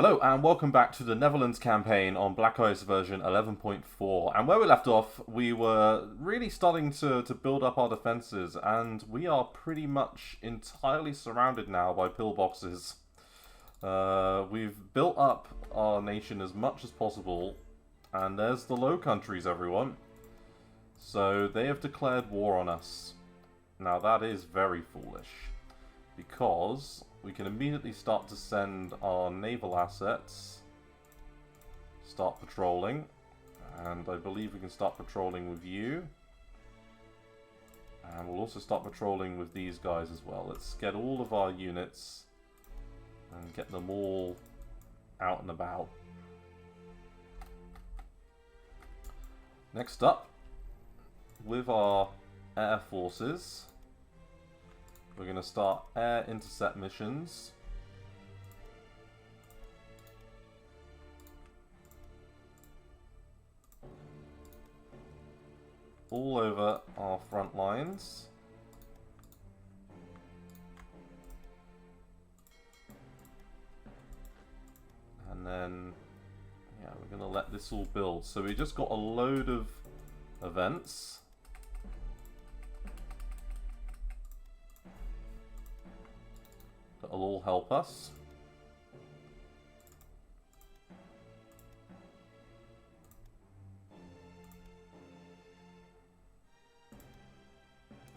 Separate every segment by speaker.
Speaker 1: Hello and welcome back to the Netherlands campaign on Black Ice version 11.4. And where we left off, we were really starting to build up our defences, and we are pretty much entirely surrounded now by pillboxes. We've built up our nation as much as possible, and there's the Low Countries, everyone. So they have declared war on us. Now that is very foolish, because we can immediately start to send our naval assets, start patrolling, and I believe we can start patrolling with you. And we'll also start patrolling with these guys as well. Let's get all of our units and get them all out and about. Next up, with our air forces, we're going to start air intercept missions. All over our front lines. And then, yeah, we're going to let this all build. So we just got a load of events. That'll all help us.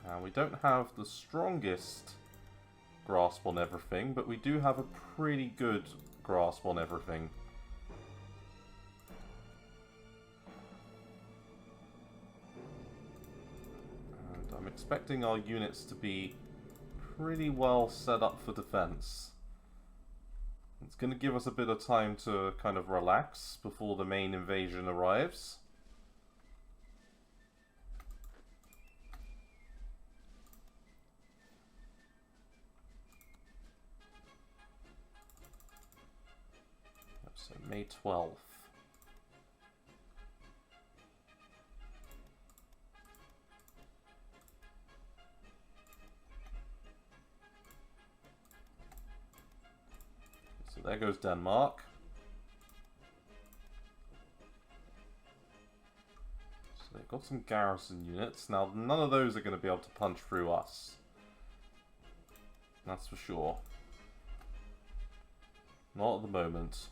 Speaker 1: And we don't have the strongest grasp on everything, but we do have a pretty good grasp on everything. And I'm expecting our units to be pretty well set up for defense. It's going to give us a bit of time to kind of relax before the main invasion arrives. So May 12th. So there goes Denmark. So they've got some garrison units. Now, none of those are going to be able to punch through us. That's for sure. Not at the moment.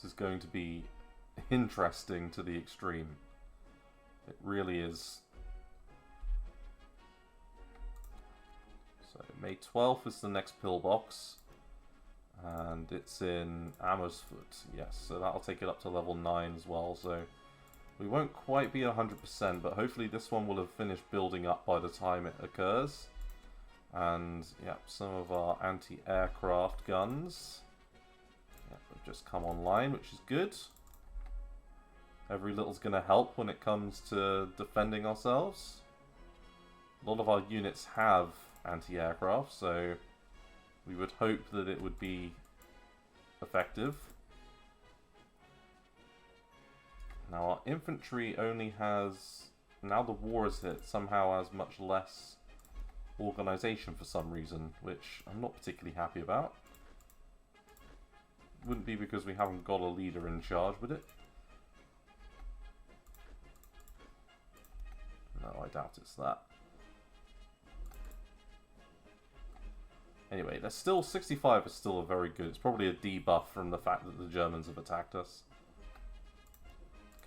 Speaker 1: Is going to be interesting to the extreme. It really is. So May 12th is the next pillbox, and it's in Amersfoort. Yes, so that'll take it up to level 9 as well. So we won't quite be 100%, but hopefully this one will have finished building up by the time it occurs. And yeah, some of our anti-aircraft guns just come online, which is good. Every little's going to help when it comes to defending ourselves. A lot of our units have anti-aircraft, so we would hope that it would be effective. Now our infantry only has, now the war has hit, somehow has much less organization for some reason, which I'm not particularly happy about. Wouldn't be because we haven't got a leader in charge, would it? No, I doubt it's that. Anyway, there's still 65 is still a very good. It's probably a debuff from the fact that the Germans have attacked us.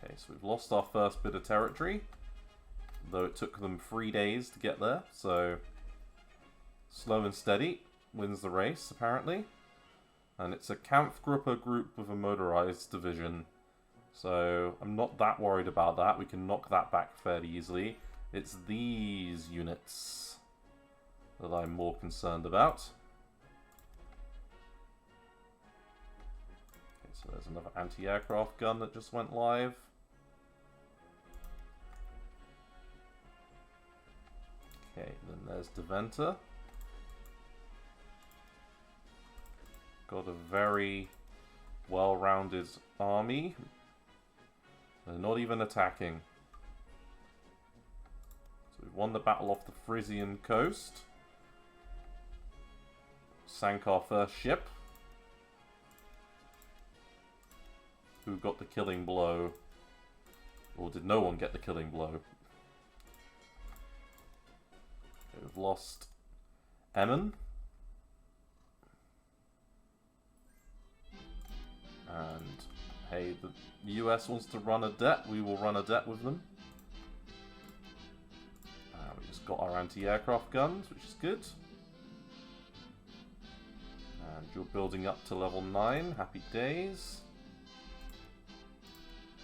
Speaker 1: Okay, so we've lost our first bit of territory, though it took them 3 days to get there. So slow and steady wins the race, apparently. And it's a Kampfgruppe group with a motorized division. So I'm not that worried about that. We can knock that back fairly easily. It's these units that I'm more concerned about. Okay, so there's another anti-aircraft gun that just went live. Okay, then there's Deventer. Got a very well-rounded army. They're not even attacking. So we've won the battle off the Frisian coast. Sank our first ship. Who got the killing blow? Or did no one get the killing blow? Okay, we've lost Emmen. And hey, the US wants to run a debt. We will run a debt with them. We just got our anti-aircraft guns, which is good. And you're building up to level 9. Happy days.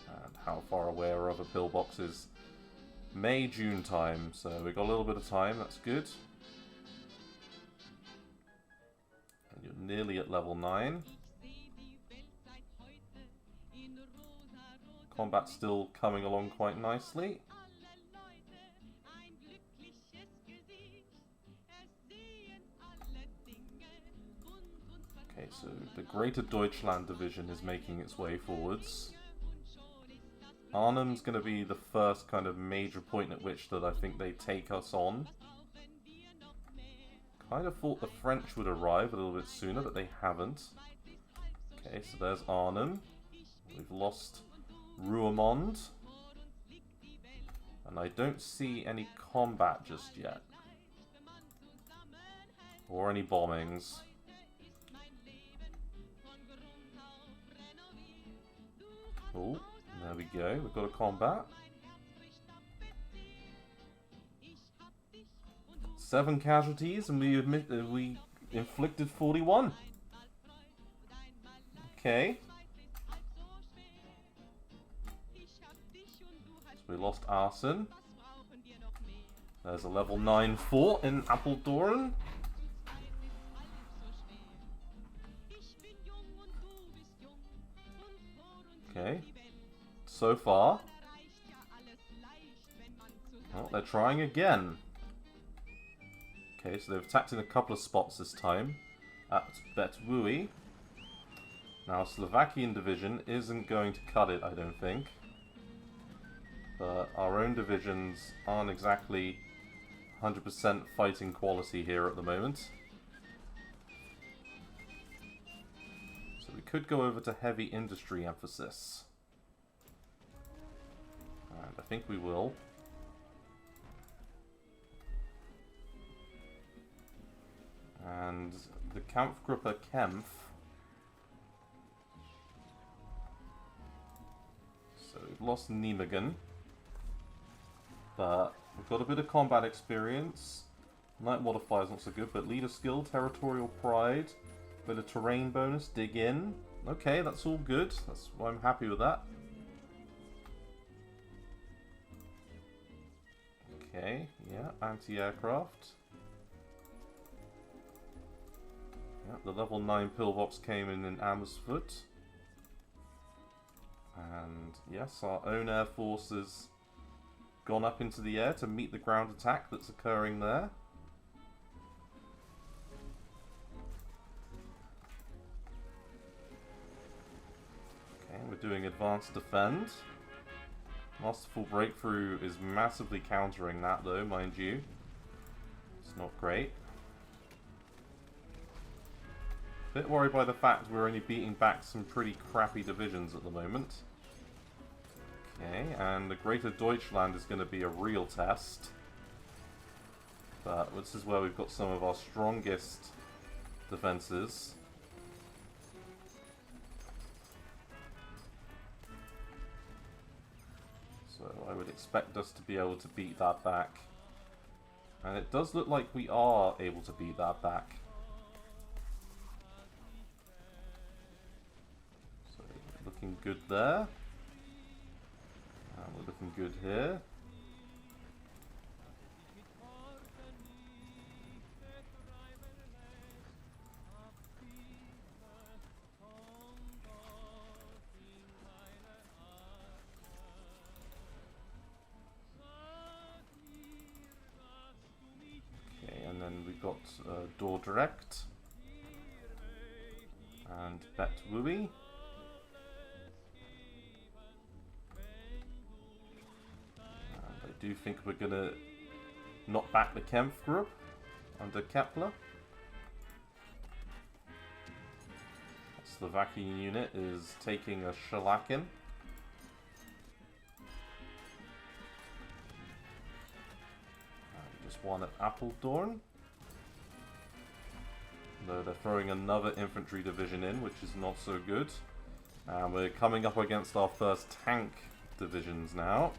Speaker 1: And how far away are other pillboxes? May, June time. So we've got a little bit of time. That's good. And you're nearly at level 9. Combat's still coming along quite nicely. Okay, so the Greater Deutschland Division is making its way forwards. Arnhem's going to be the first kind of major point at which that I think they take us on. Kind of thought the French would arrive a little bit sooner, but they haven't. Okay, so there's Arnhem. We've lost Roermond. And I don't see any combat just yet. Or any bombings. Oh, there we go. We've got a combat. 7 casualties, and we inflicted 41. Okay. So we lost Arsen. There's a level 9 fort in Apeldoorn. Okay. So far. Oh, they're trying again. Okay, so they've attacked in a couple of spots this time. At Betwui. Now, Slovakian division isn't going to cut it, I don't think. But our own divisions aren't exactly 100% fighting quality here at the moment. So we could go over to heavy industry emphasis. And I think we will. And the Kampfgruppe Kempf. So we've lost Nijmegen. But we've got a bit of combat experience. Night modifier is not so good, but leader skill, territorial pride, bit of terrain bonus, dig in. Okay, that's all good. That's why I'm happy with that. Okay, yeah, anti-aircraft. Yeah, the level 9 pillbox came in Amersfoort. And yes, our own air force has gone up into the air to meet the ground attack that's occurring there. Okay, we're doing advanced defend. Masterful breakthrough is massively countering that though, mind you. It's not great. Bit worried by the fact we're only beating back some pretty crappy divisions at the moment. Okay, and the Greater Deutschland is going to be a real test. But this is where we've got some of our strongest defenses. So I would expect us to be able to beat that back. And it does look like we are able to beat that back. So looking good there. And we're looking good here. Okay, and then we've got Dordrecht and Betwui. do think we're gonna knock back the Kempf group under Kepler. Slovakian unit is taking a shellacking. Just one at Apeldoorn. Though they're throwing another infantry division in, which is not so good. And we're coming up against our first tank divisions now.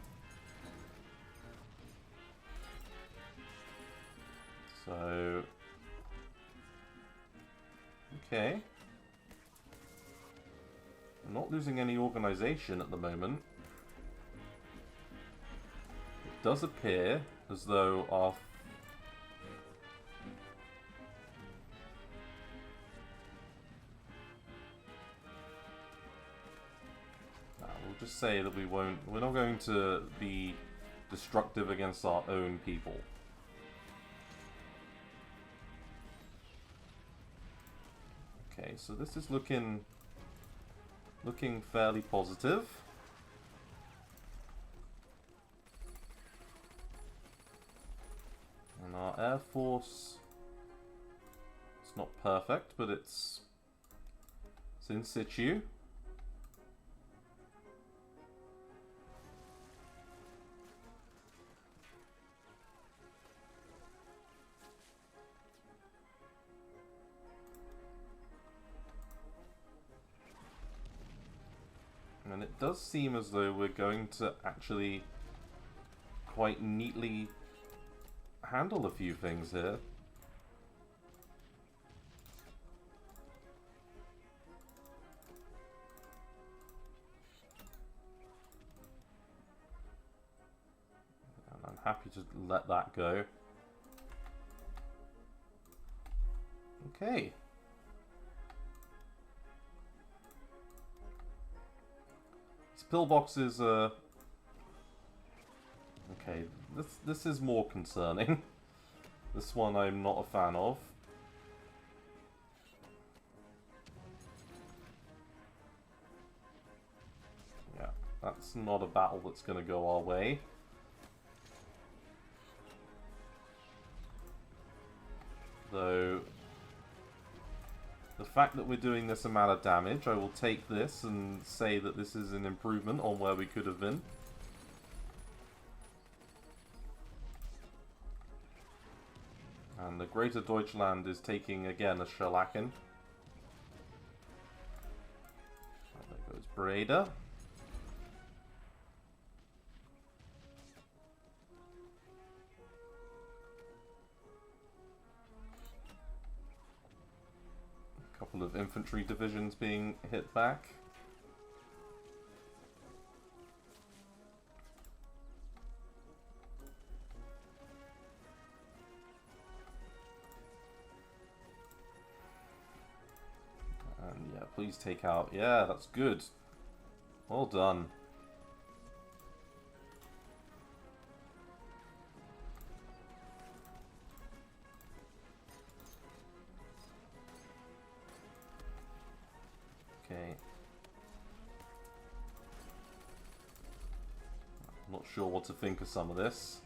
Speaker 1: So... okay. I'm not losing any organization at the moment. It does appear as though our... we'll just say that we're not going to be destructive against our own people. Okay, so this is looking fairly positive. And our Air Force, it's not perfect, but it's in situ. And it does seem as though we're going to actually quite neatly handle a few things here. And I'm happy to let that go. Okay. Pillboxes are... okay, this is more concerning. This one I'm not a fan of. Yeah, that's not a battle that's going to go our way. Though... the fact that we're doing this amount of damage, I will take this and say that this is an improvement on where we could have been. And the Greater Deutschland is taking, again, a shellacking. There goes Breda. Couple of infantry divisions being hit back. And yeah, please take out. Yeah, that's good. Well done. Okay. I'm not sure what to think of some of this.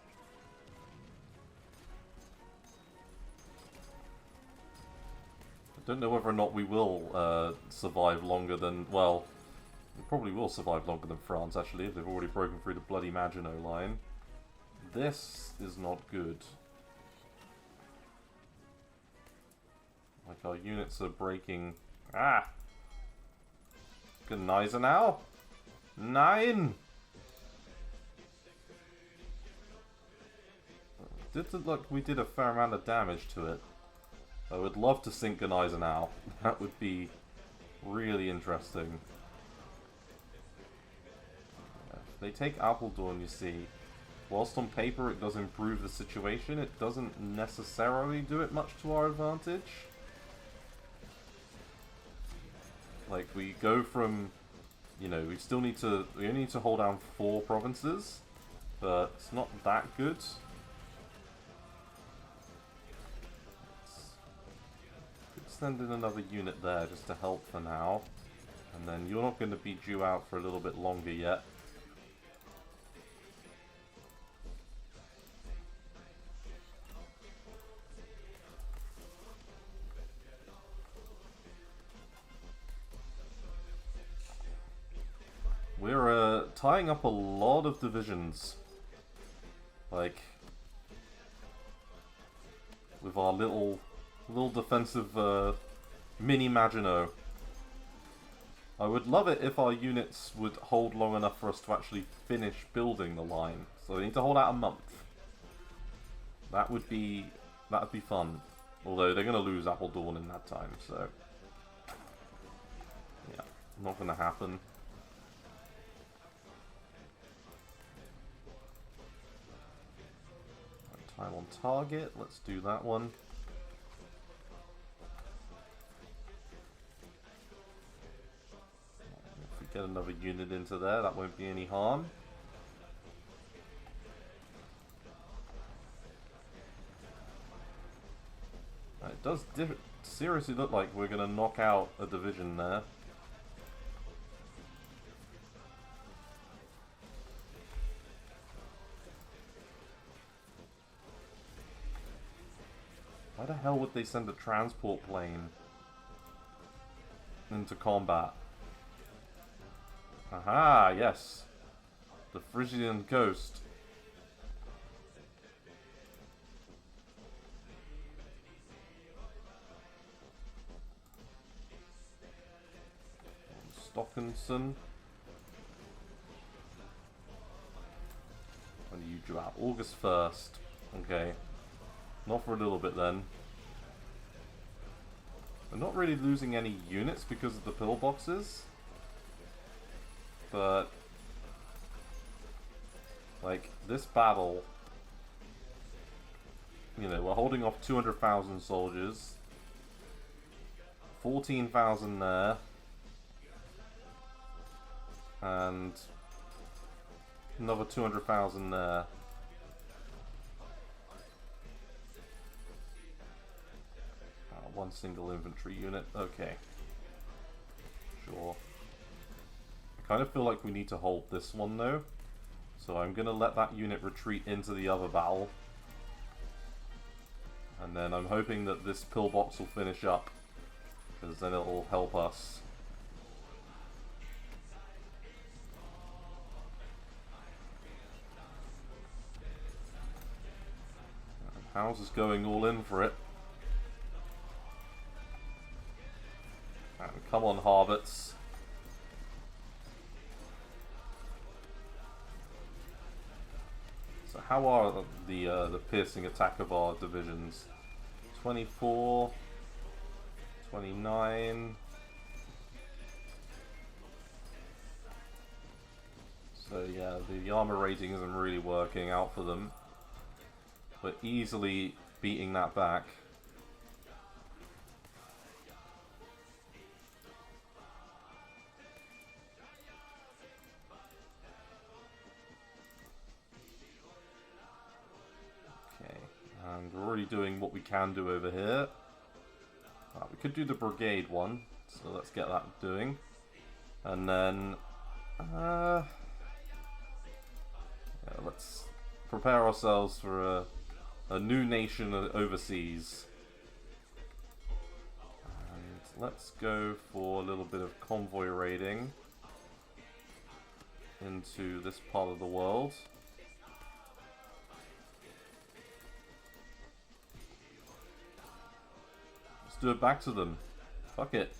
Speaker 1: I don't know whether or not we will survive longer than... well, we probably will survive longer than France, actually, if they've already broken through the bloody Maginot Line. This is not good. Like, our units are breaking... ah! Gneisenau? Nein! Did look like we did a fair amount of damage to it. I would love to sink Gneisenau. That would be really interesting. If they take Apeldoorn, you see, whilst on paper it does improve the situation, it doesn't necessarily do it much to our advantage. Like, we go from, you know, we only need to hold down 4 provinces, but it's not that good. Let's send in another unit there just to help for now. And then you're not going to be due out for a little bit longer yet. tying up a lot of divisions. Like, with our little defensive mini Maginot. I would love it if our units would hold long enough for us to actually finish building the line. So they need to hold out a month. That'd be fun. Although they're going to lose Apple Dawn in that time, so yeah, not going to happen. Time on target. Let's do that one. If we get another unit into there, that won't be any harm. It does seriously look like we're going to knock out a division there. Why the hell would they send a transport plane into combat? Aha, yes. The Frisian coast. Stockinson. When are you due out? August 1st. Okay. Not for a little bit then. We're not really losing any units because of the pillboxes. But like this battle, you know, we're holding off 200,000 soldiers. 14,000 there. And another 200,000 there. One single infantry unit. Okay. Sure. I kind of feel like we need to hold this one though. So I'm going to let that unit retreat into the other battle. And then I'm hoping that this pillbox will finish up. Because then it'll help us. House is going all in for it. And come on, Harbots. So how are the piercing attack of our divisions? 24, 29. So yeah, the armor rating isn't really working out for them. We're easily beating that back. Okay, and we're already doing what we can do over here. We could do the brigade one, so let's get that doing. And then, yeah, let's prepare ourselves for a new nation overseas. And let's go for a little bit of convoy raiding into this part of the world. Let's do it back to them. Fuck it.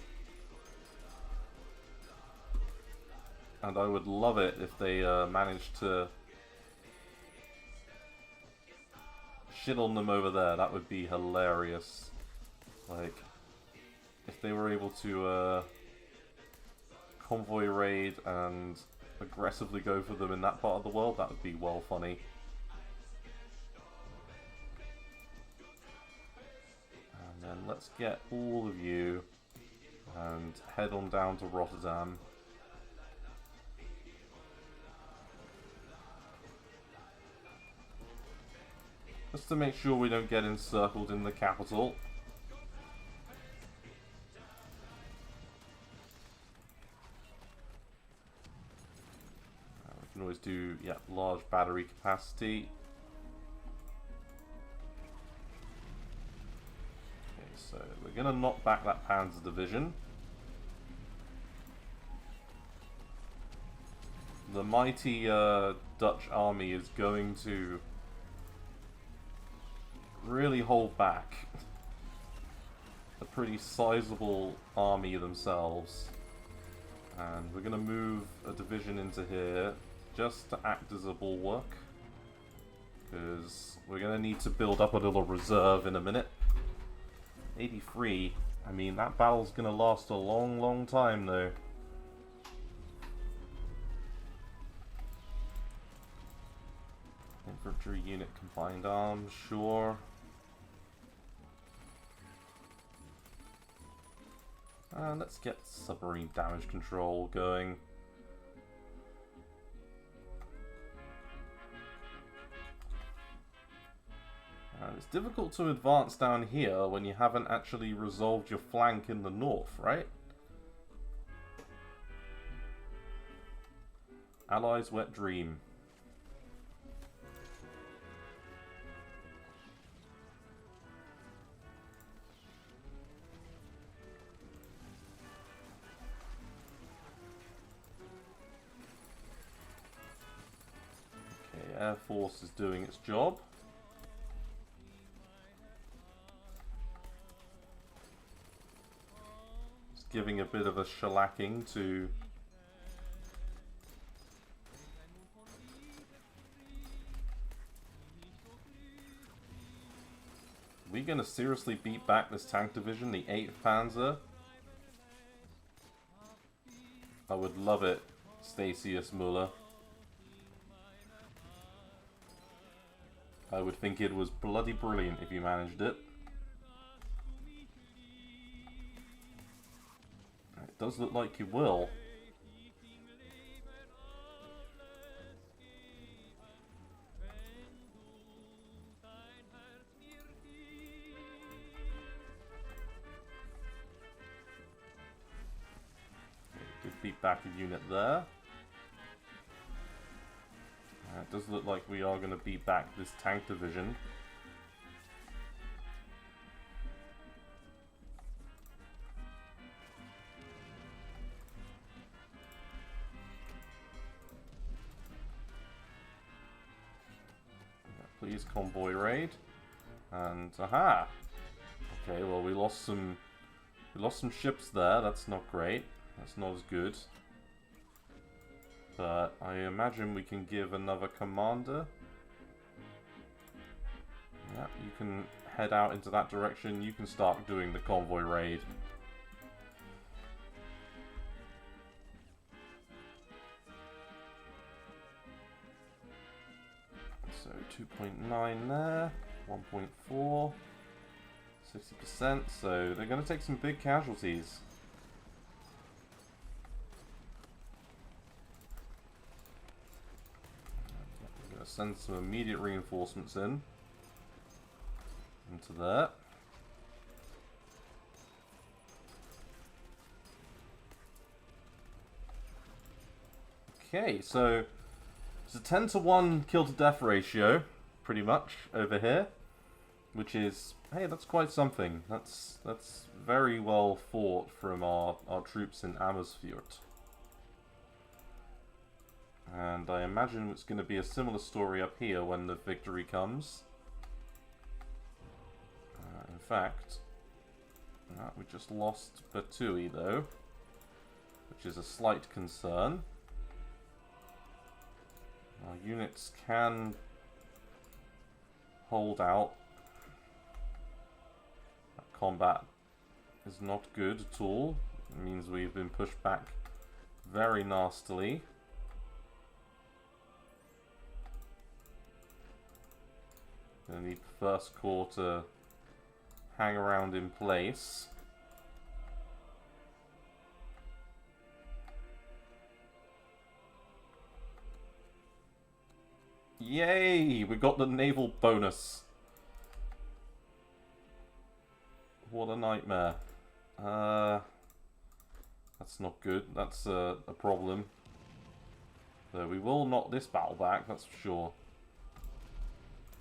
Speaker 1: And I would love it if they managed to shit on them over there. That would be hilarious. Like, if they were able to convoy raid and aggressively go for them in that part of the world, that would be well funny. And then let's get all of you and head on down to Rotterdam. Just to make sure we don't get encircled in the capital. We can always do, yeah, large battery capacity. Okay, so we're going to knock back that Panzer division. The the mighty Dutch army is going to really hold back a pretty sizable army themselves. And we're going to move a division into here just to act as a bulwark, because we're going to need to build up a little reserve in a minute. 83, I mean, that battle's going to last a long, long time though. Infantry unit combined arms, sure. Let's get submarine damage control going. It's difficult to advance down here when you haven't actually resolved your flank in the north, right? Allies' wet dream. Okay, Air Force is doing its job. Giving a bit of a shellacking to we gonna seriously beat back this tank division, the 8th Panzer? I would love it, Statius Muller. I would think it was bloody brilliant if you managed it. Does look like you will. Good beat back a unit there. It does look like we are going to beat back this tank division. Please convoy raid, and aha. Okay, well we lost some ships there. That's not great. That's not as good. But I imagine we can give another commander. Yeah, you can head out into that direction. You can start doing the convoy raid. So 2.9 there, 1.4, 60%, so they're going to take some big casualties. I'm going to send some immediate reinforcements into there. Okay, so it's a 10-to-1 kill-to-death ratio, pretty much, over here. Which is, hey, that's quite something. That's very well fought from our troops in Amersfoort. And I imagine it's going to be a similar story up here when the victory comes. In fact, we just lost Batui, though, which is a slight concern. Our units can hold out. That combat is not good at all. It means we've been pushed back very nastily. Gonna need the first corps to hang around in place. Yay! We got the naval bonus. What a nightmare. That's not good. That's a problem. So we will knock this battle back, that's for sure.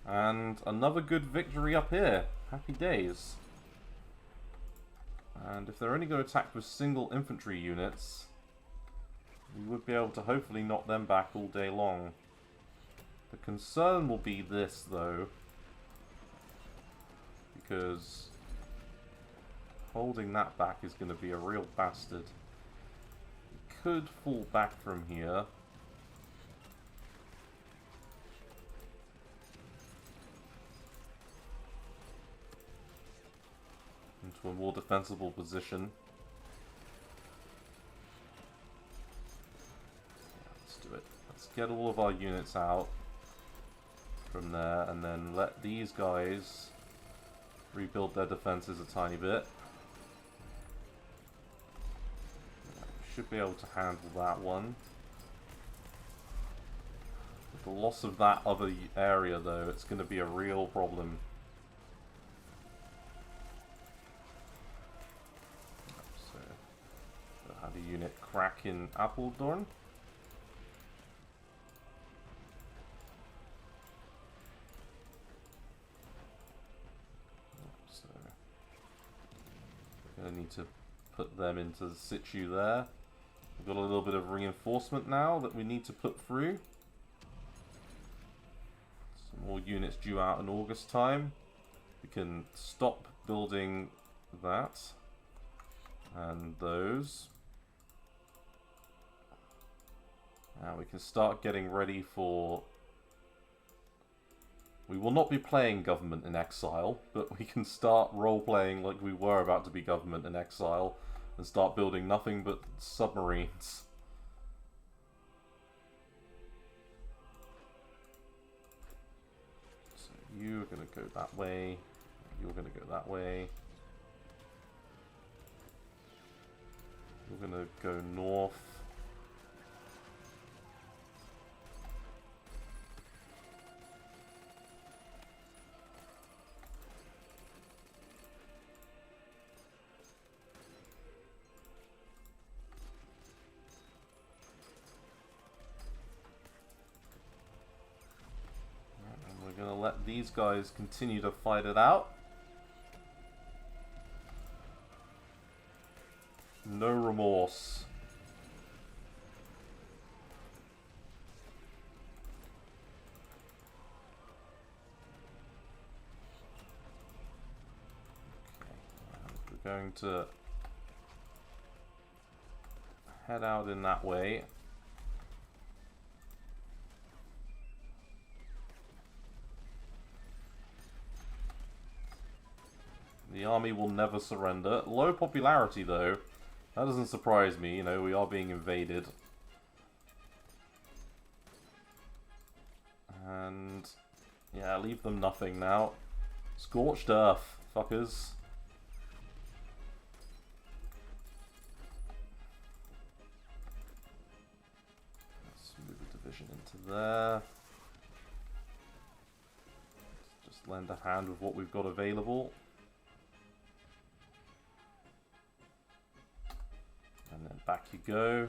Speaker 1: And another good victory up here. Happy days. And if they're only going to attack with single infantry units, we would be able to hopefully knock them back all day long. The concern will be this, though, because holding that back is going to be a real bastard. We could fall back from here. Into a more defensible position. Yeah, let's do it. Let's get all of our units out from there, and then let these guys rebuild their defenses a tiny bit. Yeah, we should be able to handle that one. With the loss of that other area, though, it's going to be a real problem. So, have a unit crack in Apeldoorn. Gonna need to put them into the situ there. We've got a little bit of reinforcement now that we need to put through. Some more units due out in August time. We can stop building that and those. Now we can start getting ready for... We will not be playing Government in Exile, but we can start role-playing like we were about to be Government in Exile and start building nothing but submarines. So you're going to go that way, you're going to go that way. You're going to go north. Gonna let these guys continue to fight it out. No remorse. Okay, we're going to head out in that way. The army will never surrender. Low popularity, though. That doesn't surprise me. You know, we are being invaded. And... yeah, leave them nothing now. Scorched earth, fuckers. Let's move a division into there. Let's just lend a hand with what we've got available. And then back you go.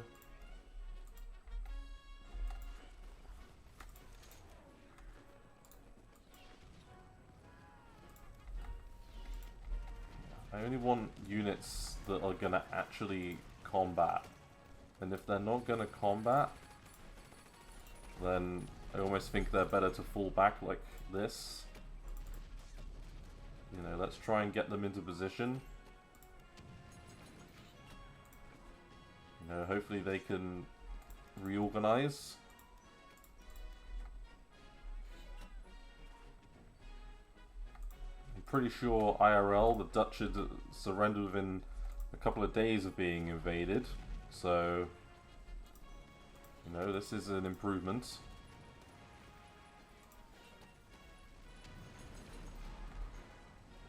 Speaker 1: I only want units that are going to actually combat. And if they're not going to combat, then I almost think they're better to fall back like this. You know, let's try and get them into position. You know, hopefully they can reorganize. I'm pretty sure IRL, the Dutch had surrendered within a couple of days of being invaded. So, you know, this is an improvement.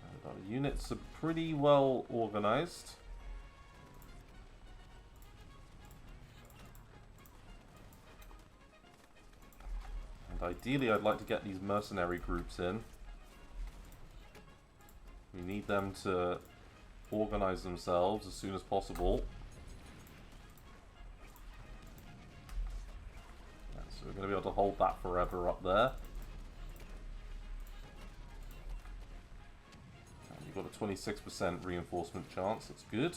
Speaker 1: And our units are pretty well organized. Ideally, I'd like to get these mercenary groups in. We need them to organize themselves as soon as possible. Yeah, so we're going to be able to hold that forever up there. And you've got a 26% reinforcement chance, that's good.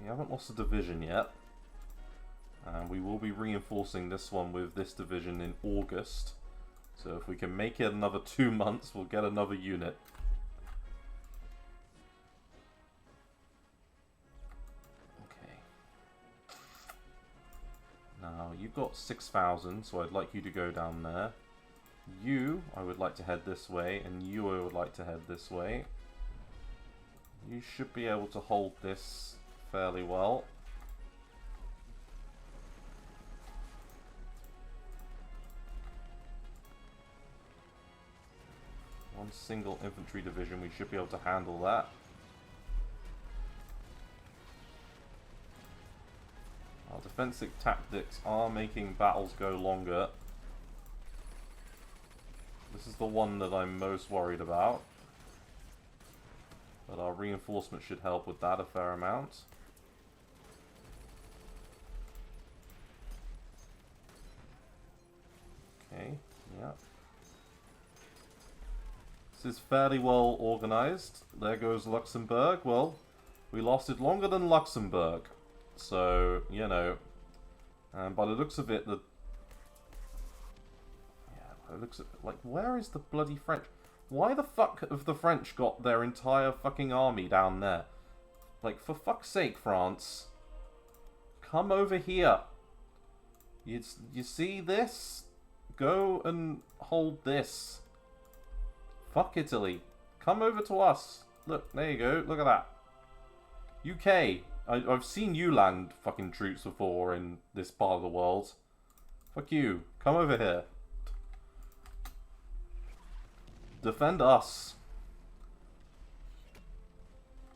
Speaker 1: haven't lost a division yet. And we will be reinforcing this one with this division in August. So if we can make it another 2 months, we'll get another unit. Okay. Now, you've got 6,000, so I'd like you to go down there. You, I would like to head this way, and you, I would like to head this way. You should be able to hold this fairly well. One single infantry division, we should be able to handle that. Our defensive tactics are making battles go longer. This is the one that I'm most worried about. But our reinforcement should help with that a fair amount. Okay, yeah. This is fairly well organized. There goes Luxembourg. Well, we lasted longer than Luxembourg. So, you know. And by the looks of it, it looks like, where is the bloody French? Why the fuck have the French got their entire fucking army down there? Like, for fuck's sake, France. Come over here. You see this? Go and hold this. Fuck Italy. Come over to us. Look, there you go. Look at that. UK. I've seen you land fucking troops before in this part of the world. Fuck you. Come over here. Defend us.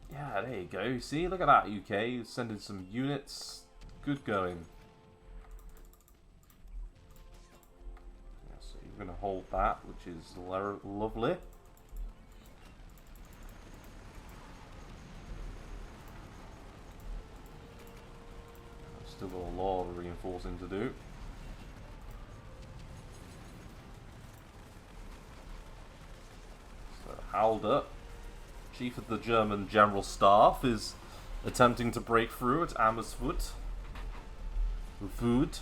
Speaker 1: Yeah, there you go. See, look at that, UK. Sending some units. Good going. Yeah, so you're going to hold that, which is lovely. Still got a lot of reinforcing to do. Halder, chief of the German General Staff, is attempting to break through at Amersfoort. Food.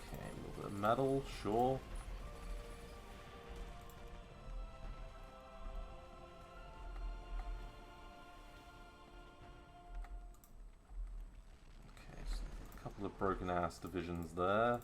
Speaker 1: Okay, a little bit of metal, sure. Okay, so a couple of broken ass divisions there.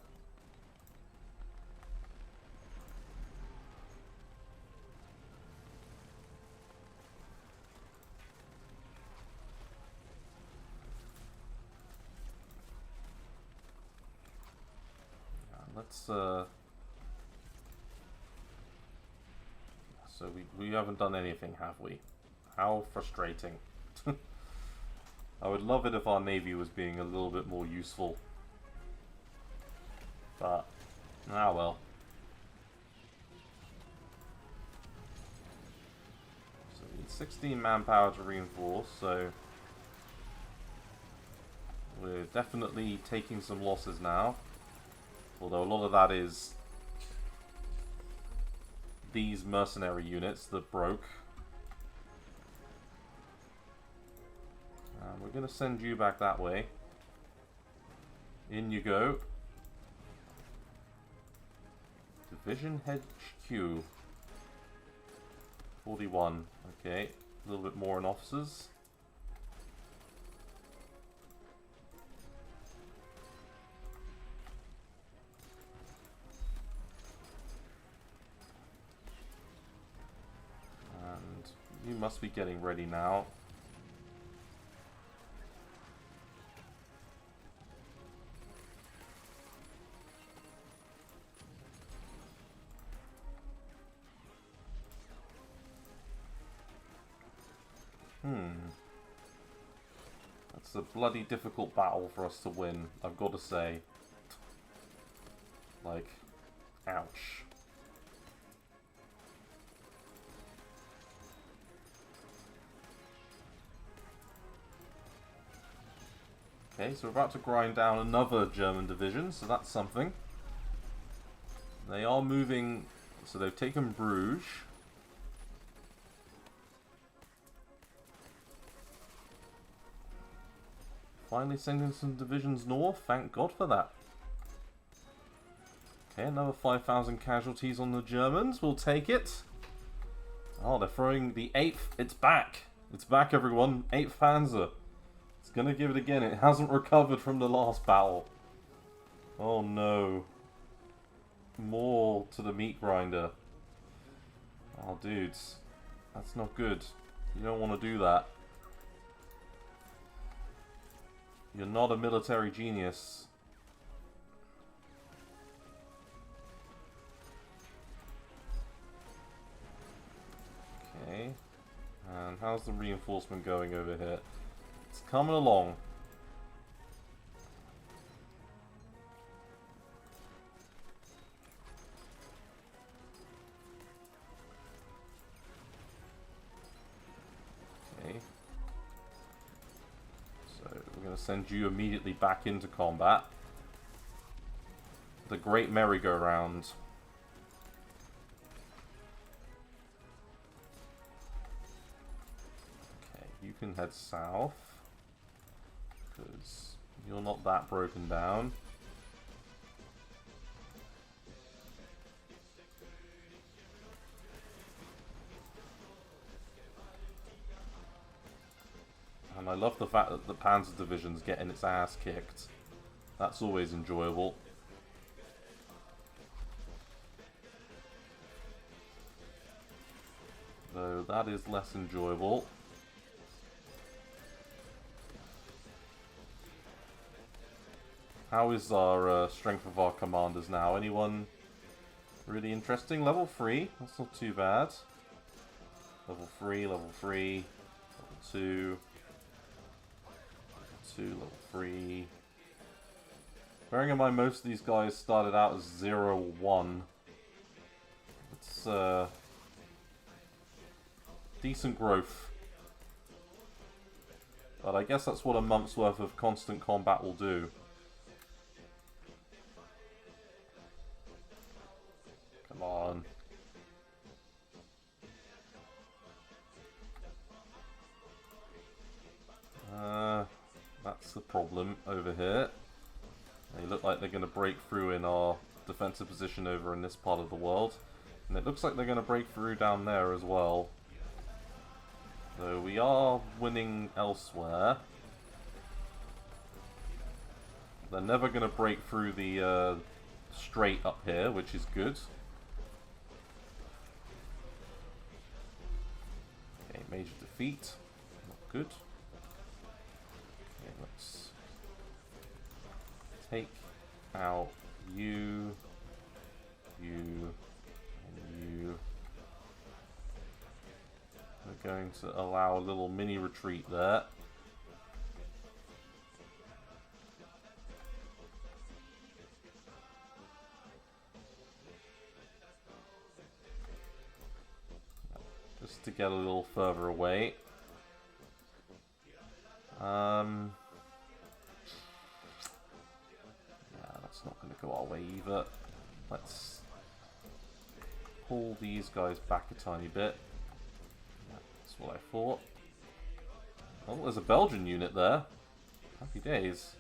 Speaker 1: So we haven't done anything, have we? How frustrating. I would love it if our navy was being a little bit more useful. But, ah well. So we need 16 manpower to reinforce, so we're definitely taking some losses now. Although a lot of that is these mercenary units that broke. We're going to send you back that way. In you go. Division HQ. 41. Okay. A little bit more in officers. You must be getting ready now. That's a bloody difficult battle for us to win, I've got to say. Like, ouch. Okay, so we're about to grind down another German division, so that's something. They are moving, so they've taken Bruges. Finally sending some divisions north. Thank God for that. Okay, another 5,000 casualties on the Germans. We'll take it. Oh, they're throwing the 8th. It's back. It's back, everyone. 8th Panzer. It's going to give it again. It hasn't recovered from the last battle. Oh, no. More to the meat grinder. Oh, dudes. That's not good. You don't want to do that. You're not a military genius. Okay. And how's the reinforcement going over here? It's coming along. Okay. So we're going to send you immediately back into combat. The Great Merry-Go-Round. You can head south, because you're not that broken down. And I love the fact that the Panzer Division's getting its ass kicked. That's always enjoyable. Though that is less enjoyable. How is our strength of our commanders now? Anyone really interesting? Level 3. That's not too bad. Level 3, level 3, level 2, level 2, level 3. Bearing in mind most of these guys started out as 0, 1. It's decent growth. But I guess that's what a month's worth of constant combat will do. Come on. That's the problem over here. They look like they're going to break through in our defensive position over in this part of the world. And it looks like they're going to break through down there as well. So we are winning elsewhere. They're never going to break through the strait up here, which is good. Okay, major defeat. Not good. Okay, let's take out you, and you. We're going to allow a little mini retreat there. Just to get a little further away. Yeah, that's not going to go our way either. Let's pull these guys back a tiny bit. Yeah, that's what I thought. Oh, there's a Belgian unit there. Happy days.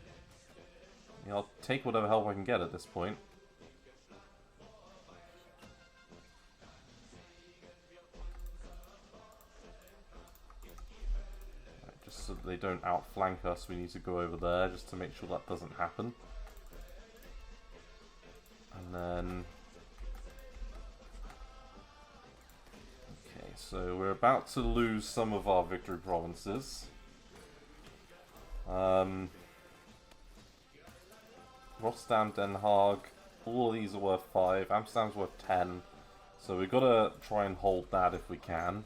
Speaker 1: Yeah, I'll take whatever help I can get at this point. So that they don't outflank us, we need to go over there just to make sure that doesn't happen. And then... okay, so we're about to lose some of our victory provinces. Rotterdam, Den Haag, all of these are worth 5. Amsterdam's worth 10. So we've got to try and hold that if we can.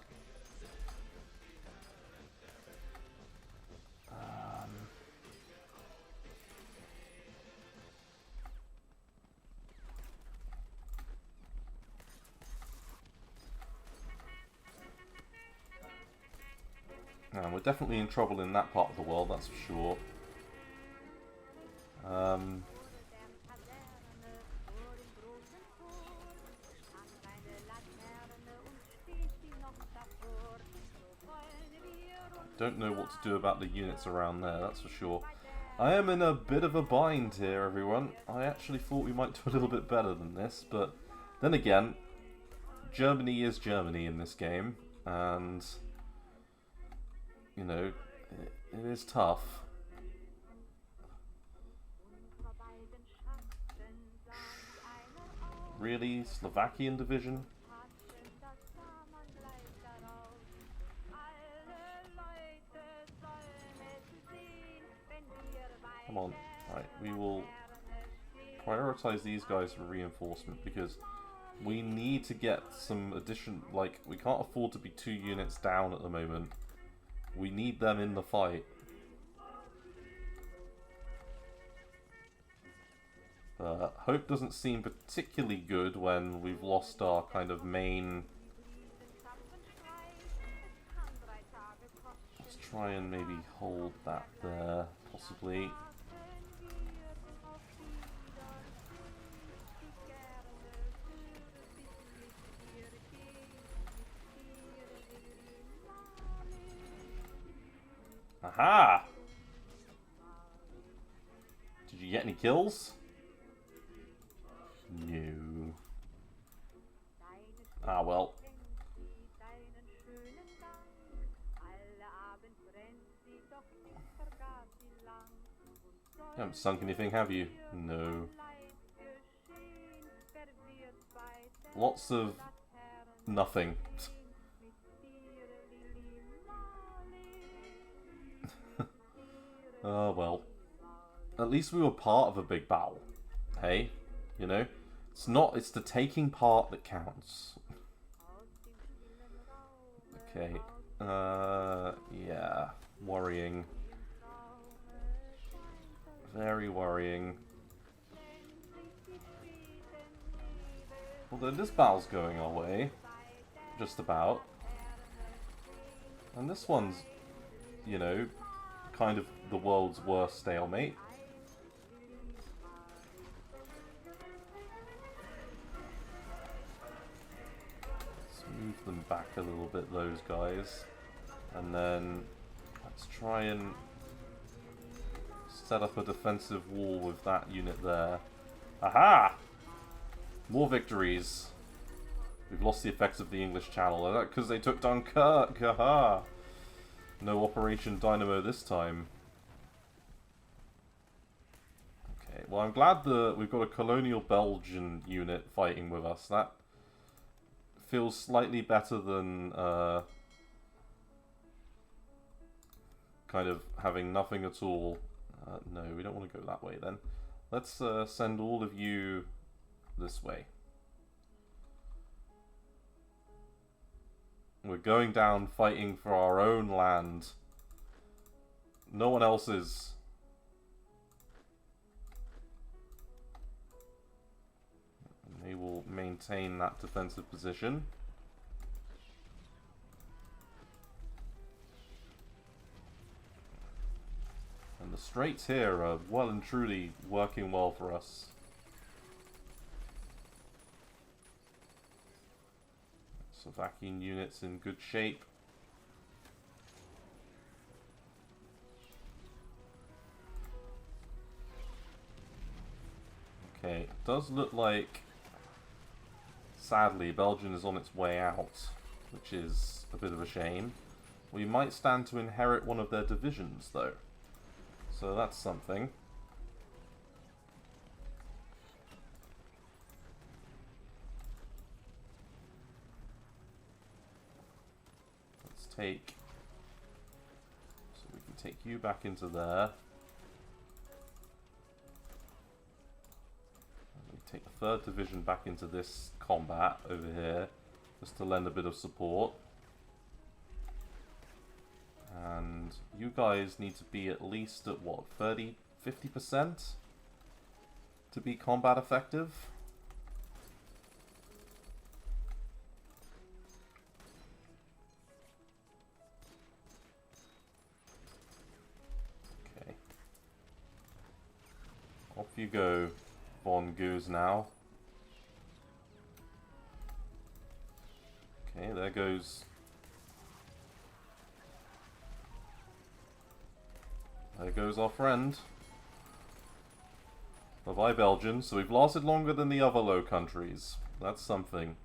Speaker 1: And we're definitely in trouble in that part of the world, that's for sure. Don't know what to do about the units around there, that's for sure. I am in a bit of a bind here, everyone. I actually thought we might do a little bit better than this, but then again, Germany is Germany in this game, and, you know, it is tough. Really? Slovakian division? Come on. Right, we will prioritize these guys for reinforcement because we need to get some addition. Like, we can't afford to be 2 units down at the moment. We need them in the fight. Hope doesn't seem particularly good when we've lost our kind of main. Let's try and maybe hold that there, possibly. Aha! Did you get any kills? No. Ah, well. You haven't sunk anything, have you? No. Lots of nothing. Oh, well. At least we were part of a big battle. Hey? You know? It's the taking part that counts. Okay. Yeah. Worrying. Very worrying. Although this battle's going our way. Just about. And this one's, you know, kind of the world's worst stalemate. Move them back a little bit, those guys. And then let's try and set up a defensive wall with that unit there. Aha! More victories. We've lost the effects of the English Channel. Because they took Dunkirk. Aha! No Operation Dynamo this time. Okay, well I'm glad that we've got a colonial Belgian unit fighting with us. That feels slightly better than kind of having nothing at all. No, we don't want to go that way then. Let's send all of you this way. We're going down fighting for our own land. No one else's. They will maintain that defensive position. And the straits here are well and truly working well for us. Slovakian units in good shape. Okay, it does look like, sadly, Belgium is on its way out, which is a bit of a shame. We might stand to inherit one of their divisions, though. So that's something. Let's take... So we can take you back into there. Take the 3rd Division back into this combat over here, just to lend a bit of support. And you guys need to be at least at what, 50% to be combat effective? Okay. Off you go, Von Goose now. Okay, there goes. There goes our friend. Bye bye, Belgians. So we've lasted longer than the other Low Countries. That's something.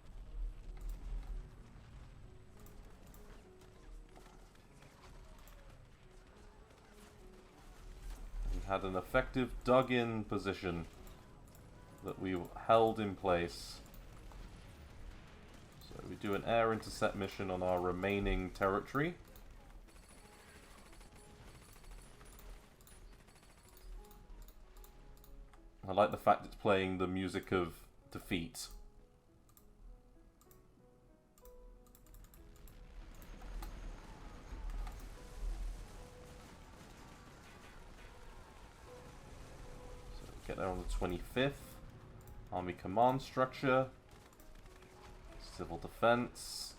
Speaker 1: We had an effective dug-in position that we held in place. So we do an air intercept mission on our remaining territory. I like the fact it's playing the music of defeat. So get there on the 25th. Army command structure. Civil defense.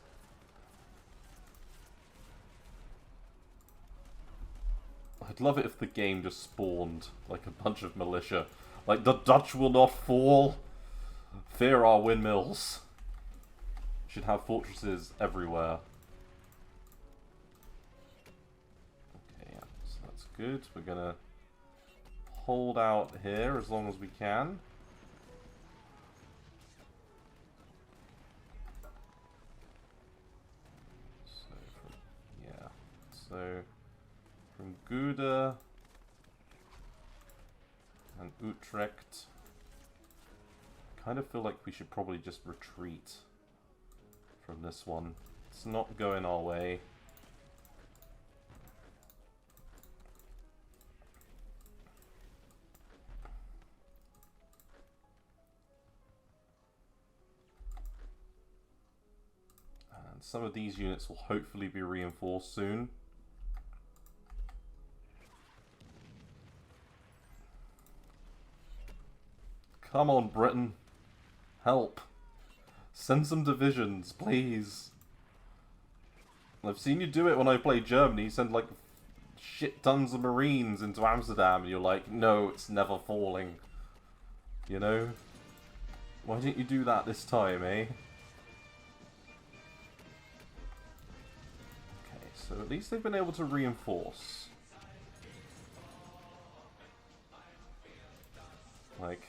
Speaker 1: I'd love it if the game just spawned like a bunch of militia. Like, the Dutch will not fall. Fear our windmills. Should have fortresses everywhere. Okay, yeah, so that's good. We're gonna hold out here as long as we can. So, from Gouda and Utrecht, kind of feel like we should probably just retreat from this one. It's not going our way. And some of these units will hopefully be reinforced soon. Come on, Britain. Help. Send some divisions, please. I've seen you do it when I play Germany. Send like shit tons of Marines into Amsterdam and you're like, no, it's never falling. You know? Why didn't you do that this time, eh? Okay, so at least they've been able to reinforce. Like...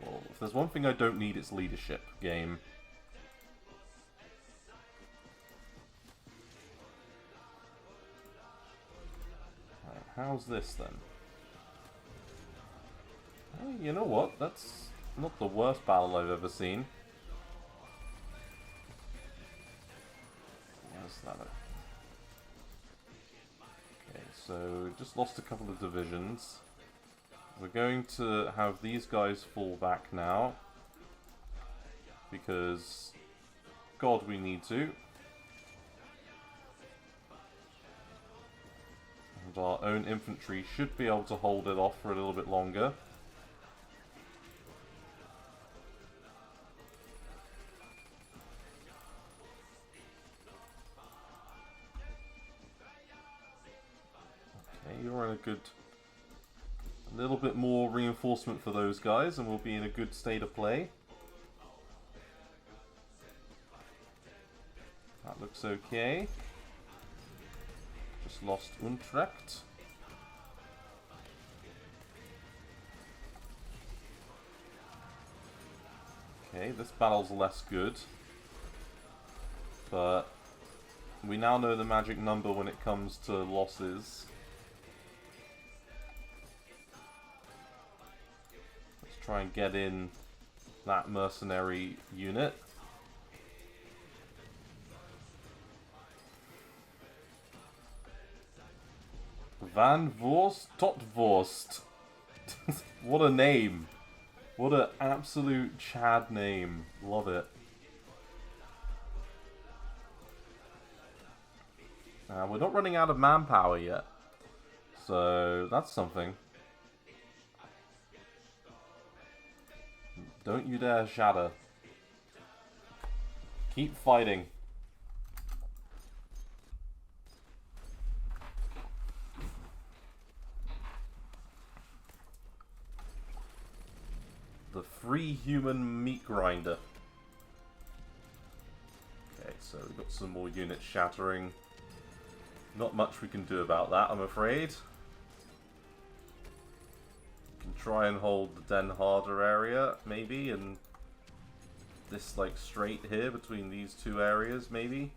Speaker 1: well, if there's one thing I don't need, it's leadership, game. Right, how's this then? Hey, you know what? That's not the worst battle I've ever seen. Where's that? Okay, so just lost a couple of divisions. We're going to have these guys fall back now, because, God, we need to. And our own infantry should be able to hold it off for a little bit longer. Okay, you're in a good... a little bit more reinforcement for those guys and we'll be in a good state of play. That looks okay. Just lost Utrecht. Okay, this battle's less good. But we now know the magic number when it comes to losses. Try and get in that mercenary unit. Van Vorst, Totvorst. What a name. What an absolute Chad name. Love it. We're not running out of manpower yet. So that's something. Don't you dare shatter. Keep fighting. The free human meat grinder. Okay, so we've got some more units shattering. Not much we can do about that, I'm afraid. try and hold the Den Harder area, maybe, and this, like, straight here between these two areas, maybe.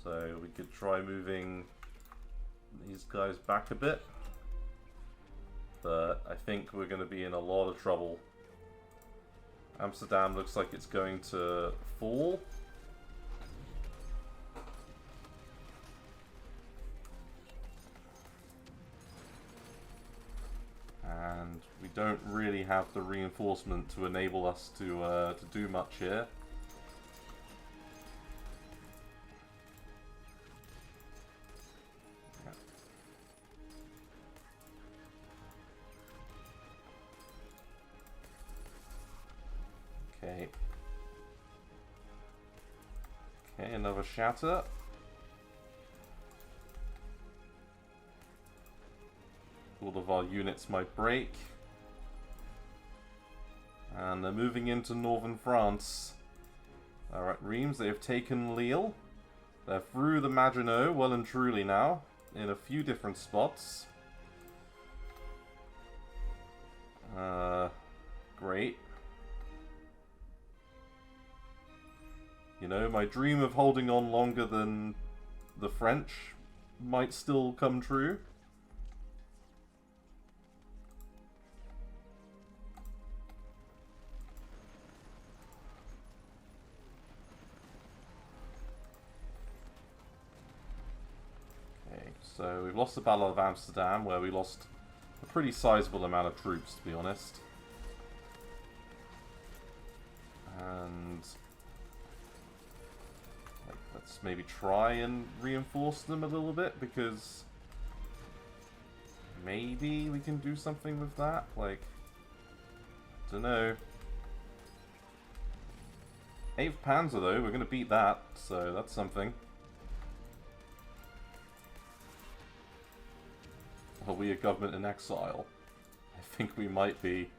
Speaker 1: So we could try moving these guys back a bit. But I think we're going to be in a lot of trouble. Amsterdam looks like it's going to fall. And we don't really have the reinforcement to enable us to do much here. Okay. Okay, another shatter. All of our units might break. And they're moving into northern France. Alright, Reims, they have taken Lille. They're through the Maginot well and truly now, in a few different spots. Great. You know, my dream of holding on longer than the French might still come true. Okay, so we've lost the Battle of Amsterdam, where we lost a pretty sizable amount of troops, to be honest. And let's maybe try and reinforce them a little bit, because maybe we can do something with that. Like, I don't know. 8th Panzer, though, we're going to beat that, so that's something. Are we a government in exile? I think we might be.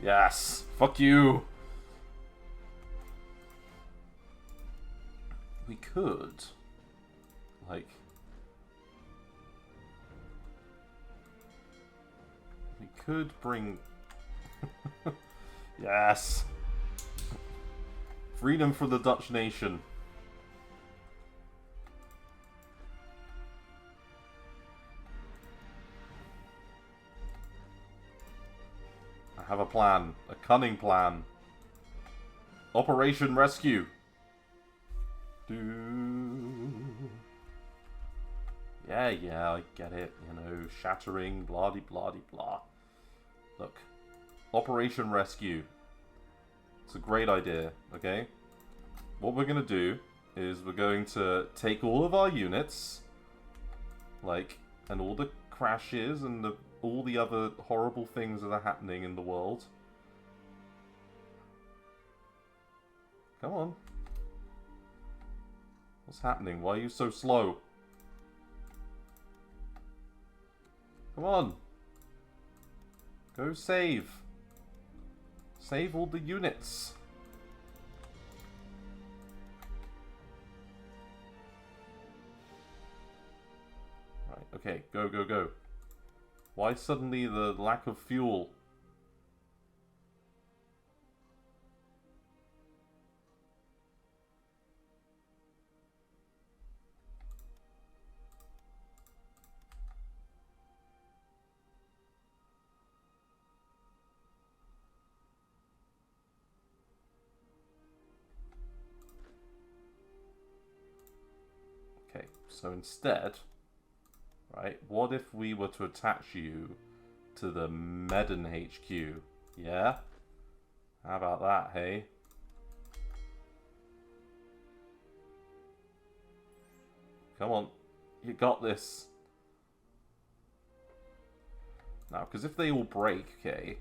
Speaker 1: Yes! Fuck you! We could... like... we could bring... Yes! Freedom for the Dutch nation. I have a plan. A cunning plan. Operation Rescue. Yeah, I get it. You know, shattering, blah-de-blah-de-blah. Look. Operation Rescue. It's a great idea, okay? What we're going to do is we're going to take all of our units, like, and all the crashes and all the other horrible things that are happening in the world. Come on. What's happening? Why are you so slow? Come on. Go save. Save all the units. Right, okay, go, go, go. Why suddenly the lack of fuel? Okay, so instead... right, what if we were to attach you to the Medan HQ? Yeah? How about that, hey? Come on, you got this. Now, because if they all break, okay...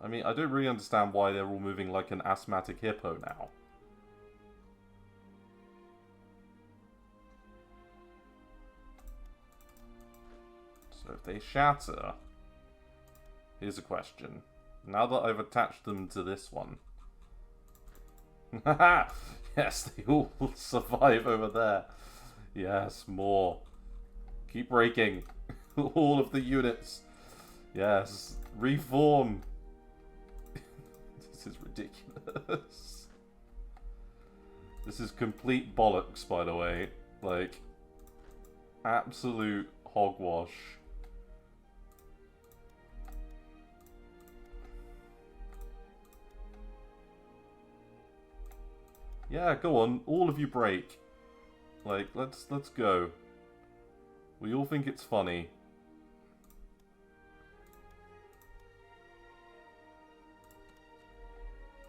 Speaker 1: I mean, I don't really understand why they're all moving like an asthmatic hippo now. So if they shatter, Here's a question. Now that I've attached them to this one... Haha! Yes, they all survive over there. Yes, more. Keep breaking. All of the units. Yes, reform. This is ridiculous. This is complete bollocks, by the way. Like, absolute hogwash. Yeah, go on. All of you break. Like, let's go. We all think it's funny.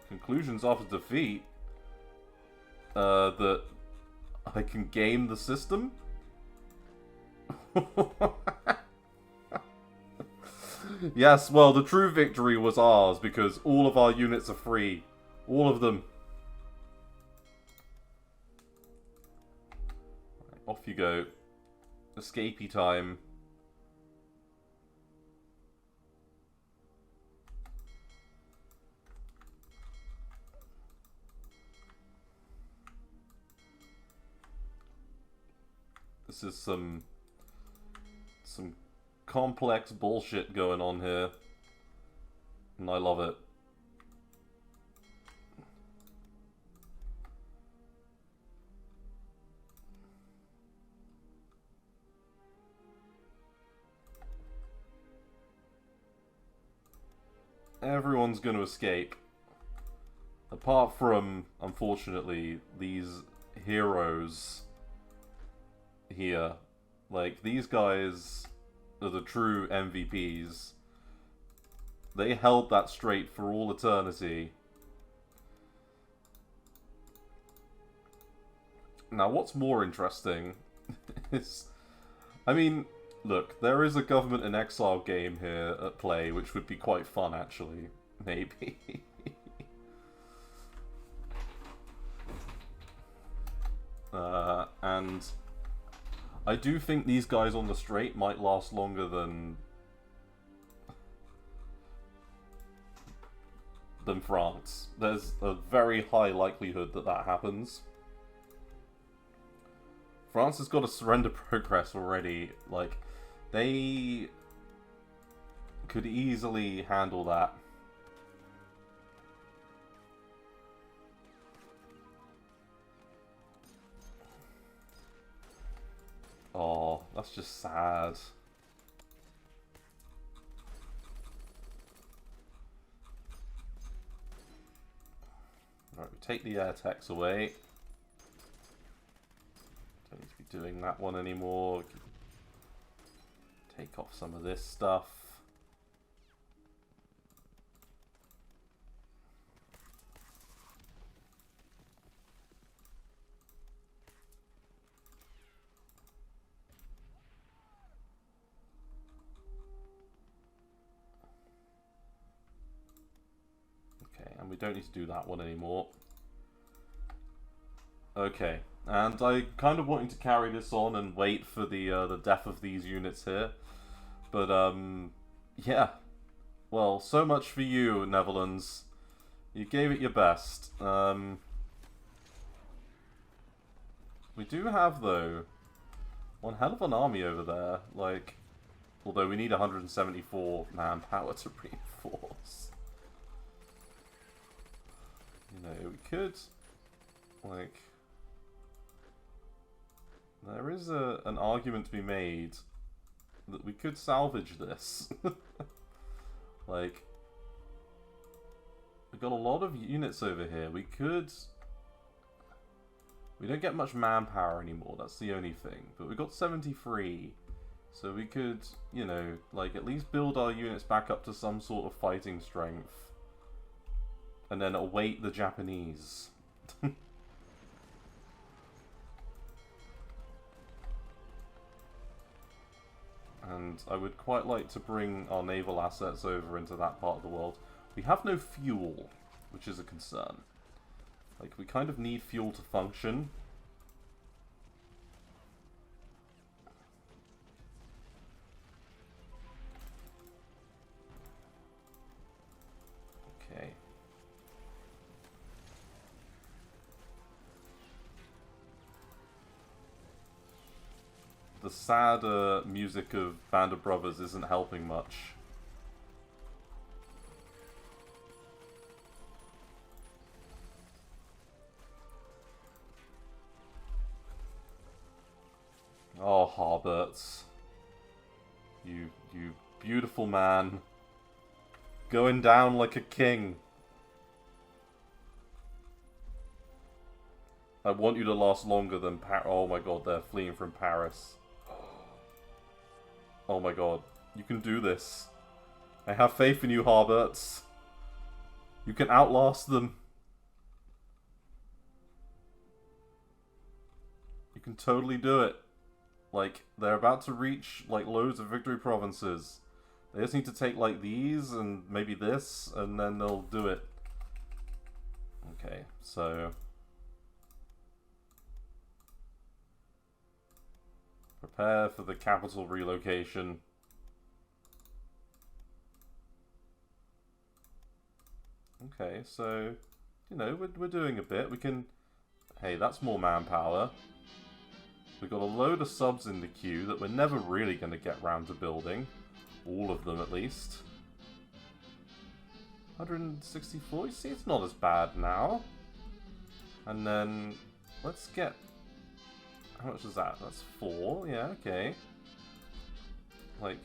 Speaker 1: Conclusions after defeat? That I can game the system? Yes, well, the true victory was ours because all of our units are free. All of them. Right, off you go. Escapey time. This is some complex bullshit going on here, and I love it. Everyone's going to escape. Apart from, unfortunately, these heroes here. Like, these guys are the true MVPs. They held that straight for all eternity. Now, what's more interesting is... I mean, look, there is a Government in Exile game here at play, which would be quite fun, actually. Maybe. And I do think these guys on the straight might last longer than France. There's a very high likelihood that that happens. France has got a surrender progress already. Like, they could easily handle that. Oh, that's just sad. Right, we take the air techs away. Don't need to be doing that one anymore. Take off some of this stuff. And we don't need to do that one anymore. Okay, and I kind of wanting to carry this on and wait for the death of these units here, but yeah. Well, so much for you, Netherlands. You gave it your best. We do have, though, one hell of an army over there. Like, although we need 174 manpower to reinforce. You know, we could, like, there is an argument to be made that we could salvage this. Like, we've got a lot of units over here. We could, we don't get much manpower anymore, that's the only thing, but we've got 73, so we could, you know, like, at least build our units back up to some sort of fighting strength. And then await the Japanese. And I would quite like to bring our naval assets over into that part of the world. We have no fuel, which is a concern. Like, we kind of need fuel to function. the sad music of Band of Brothers isn't helping much. Oh, Harberts. You beautiful man. Going down like a king. I want you to last longer than oh my god, they're fleeing from Paris. Oh my god. You can do this. I have faith in you, Harberts. You can outlast them. You can totally do it. Like, they're about to reach, like, loads of victory provinces. They just need to take, like, these and maybe this, and then they'll do it. Okay, so... prepare for the capital relocation. Okay, so, you know, we're doing a bit. We can... Hey, that's more manpower. We've got a load of subs in the queue that we're never really going to get round to building. All of them, at least. 164? You see, it's not as bad now. And then, let's get... How much is that? That's 4. Yeah, okay. Like,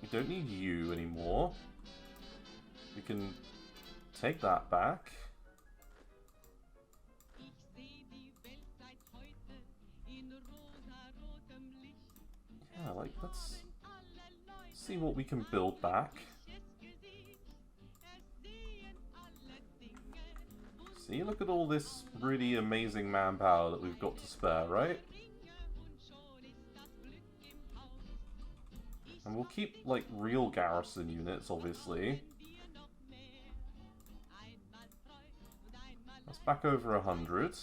Speaker 1: we don't need you anymore. We can take that back. Yeah, like, let's see what we can build back. See, look at all this really amazing manpower that we've got to spare, right? And we'll keep, like, real garrison units, obviously. That's back over 100.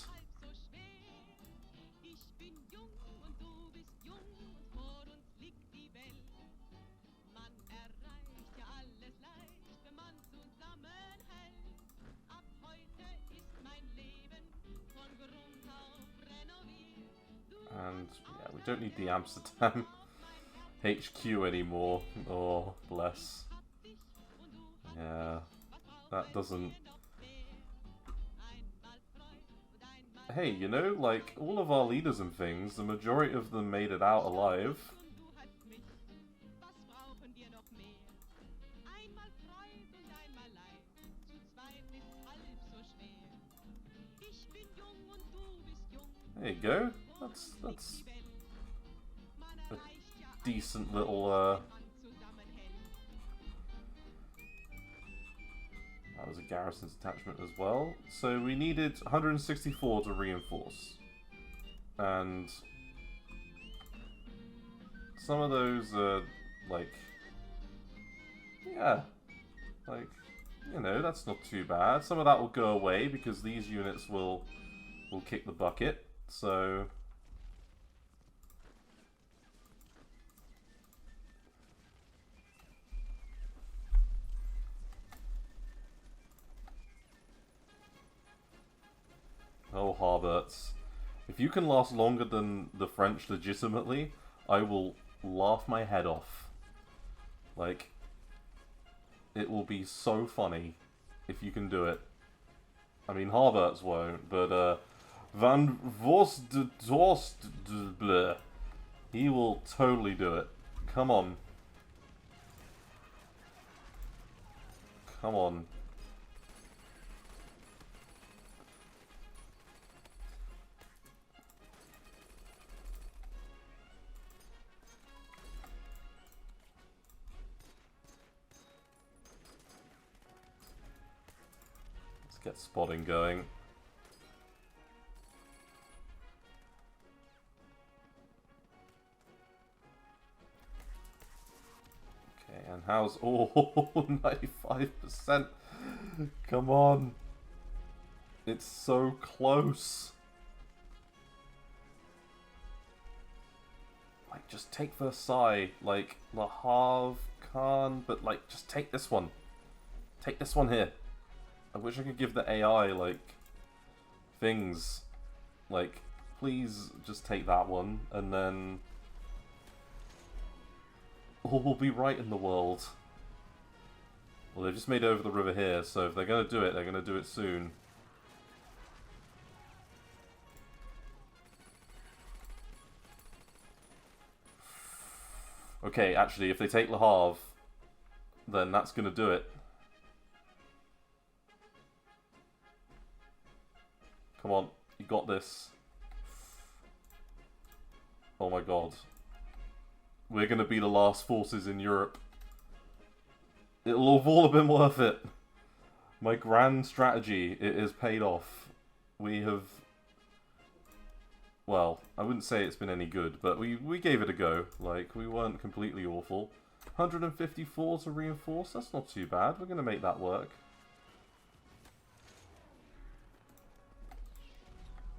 Speaker 1: And, yeah, we don't need the Amsterdam HQ anymore. Oh, bless. Yeah, that doesn't... Hey, you know, like, all of our leaders and things, the majority of them made it out alive. There you go. That's a decent little, That was a garrison's attachment as well. So we needed 164 to reinforce. And some of those are, like... Yeah. Like, you know, that's not too bad. Some of that will go away because these units will kick the bucket. So... Oh, Harberts. If you can last longer than the French legitimately, I will laugh my head off. Like, it will be so funny if you can do it. I mean, Harberts won't, but Van Vorst de Dorst de bleh. He will totally do it. Come on. Come on. Get spotting going. Okay, and how's... Oh, 95%! Come on! It's so close! Like, just take Versailles. Like, Le Havre, Caen, but like, just take this one. Take this one here. I wish I could give the AI, like, things. Like, please just take that one, and then all will be right in the world. Well, they've just made it over the river here, so if they're going to do it, they're going to do it soon. Okay, actually, if they take Le Havre, then that's going to do it. Come on, you got this. Oh my god. We're going to be the last forces in Europe. It'll have all been worth it. My grand strategy, it has paid off. We have... Well, I wouldn't say it's been any good, but we gave it a go. Like, we weren't completely awful. 154 to reinforce, that's not too bad. We're going to make that work.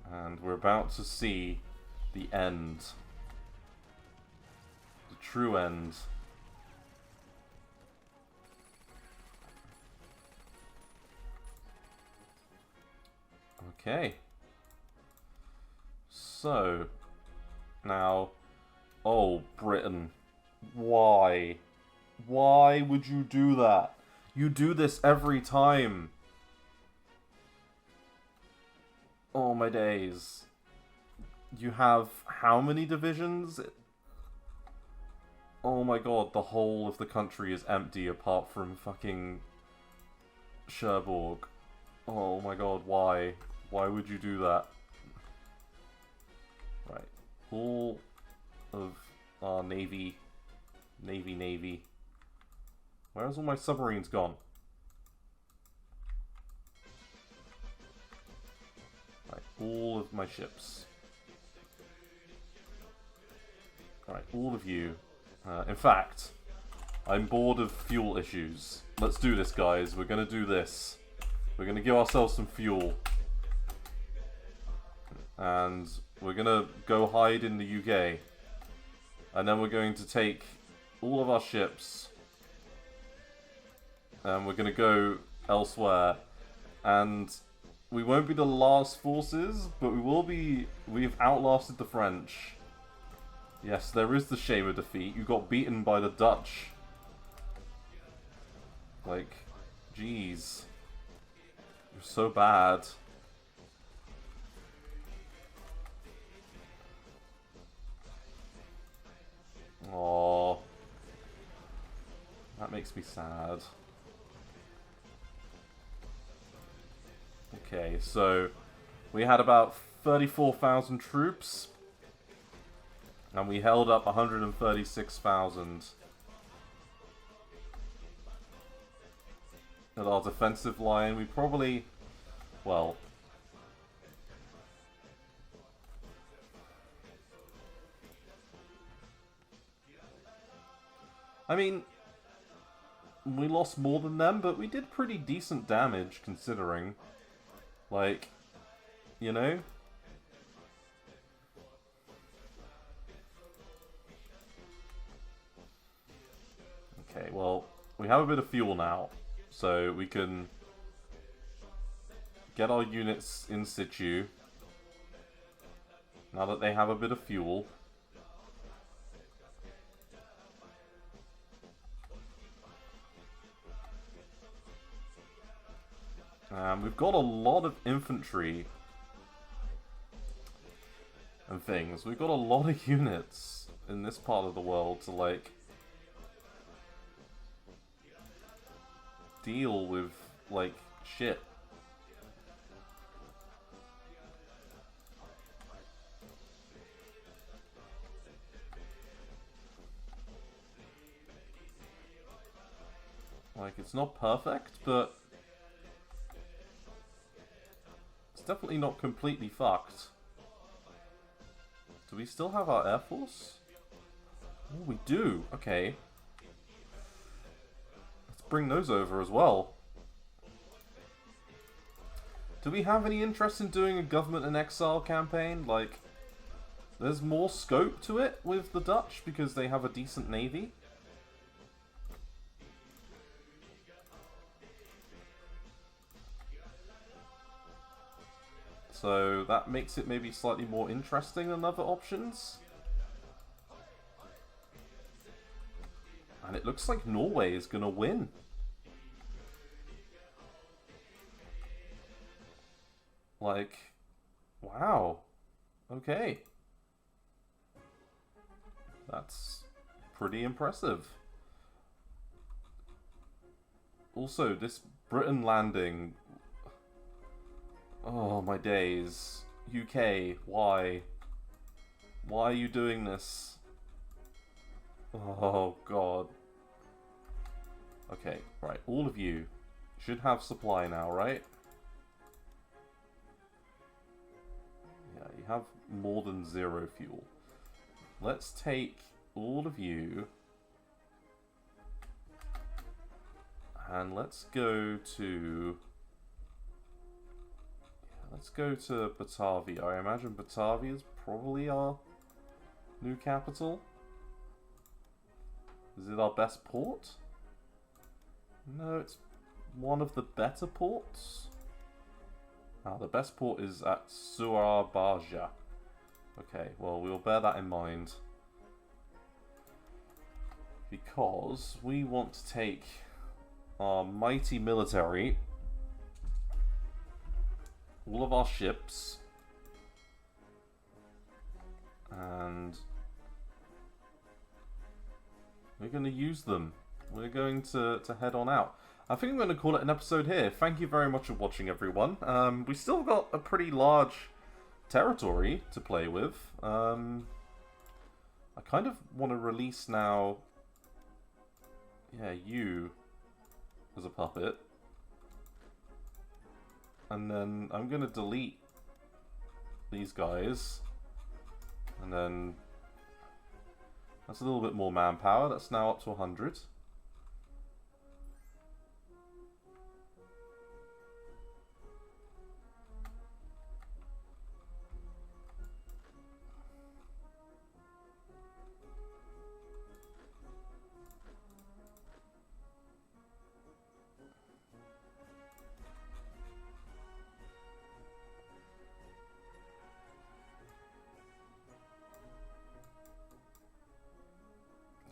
Speaker 1: And we're about to see the end. The true end. Okay. So, now, oh, Britain, why? Why would you do that? You do this every time. Oh my days. You have how many divisions? Oh my god, the whole of the country is empty apart from fucking Cherbourg. Oh my god, why? Why would you do that? Right. All of our navy. Where's all my submarines gone? Right, all of my ships. Right, all of you. In fact, I'm bored of fuel issues. Let's do this, guys. We're gonna do this. We're gonna give ourselves some fuel. And we're gonna go hide in the UK. And then we're going to take all of our ships. And we're gonna go elsewhere. And we won't be the last forces, but we will be... We've outlasted the French. Yes, there is the shame of defeat. You got beaten by the Dutch. Like, jeez. You're so bad. Aww. That makes me sad. Okay, so we had about 34,000 troops. And we held up 136,000. At our defensive line, we probably... Well... I mean... We lost more than them, but we did pretty decent damage, considering. Like... You know? Okay, well, we have a bit of fuel now, so we can get our units in situ, now that they have a bit of fuel. We've got a lot of infantry and things. We've got a lot of units in this part of the world to, like, deal with, like, shit. Like, it's not perfect, but it's definitely not completely fucked. Do we still have our Air Force? Oh, we do. Okay. Bring those over as well. Do we have any interest in doing a government in exile campaign? Like, there's more scope to it with the Dutch because they have a decent navy. So that makes it maybe slightly more interesting than other options. And it looks like Norway is going to win. Like, wow. Okay. That's pretty impressive. Also, this Britain landing... Oh, my days. UK, why? Why are you doing this? Oh, God. Okay, right. All of you should have supply now, right? Yeah, you have more than 0 fuel. Let's take all of you and let's go to Batavia. I imagine Batavia is probably our new capital. Is it our best port? No, it's one of the better ports. Ah, the best port is at Surabaya. Okay, well, we'll bear that in mind. Because we want to take our mighty military, all of our ships, and we're going to use them. We're going to head on out. I think I'm going to call it an episode here. Thank you very much for watching, everyone. We still got a pretty large territory to play with. I kind of want to release now, yeah, you as a puppet. And then I'm going to delete these guys. And then that's a little bit more manpower. That's now up to 100.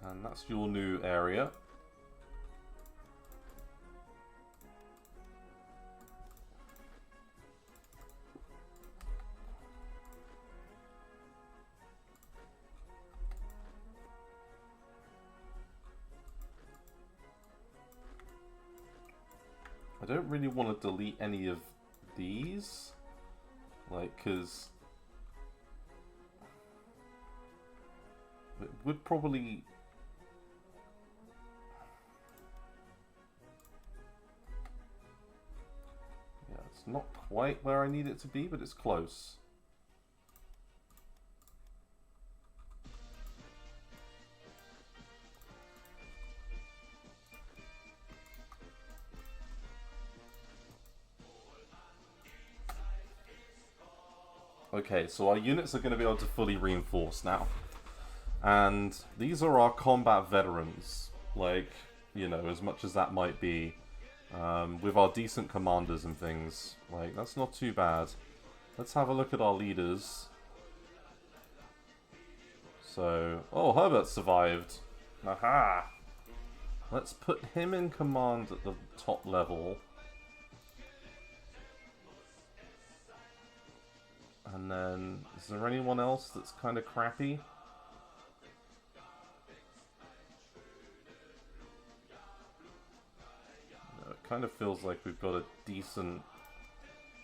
Speaker 1: And that's your new area. I don't really want to delete any of these, like, because it would probably... Yeah, it's not quite where I need it to be, but it's close. Okay, so our units are going to be able to fully reinforce now. And these are our combat veterans. Like, you know, as much as that might be, with our decent commanders and things. Like, that's not too bad. Let's have a look at our leaders. So, oh, Herbert survived. Aha! Let's put him in command at the top level. And then, is there anyone else that's kind of crappy? No, it kind of feels like we've got a decent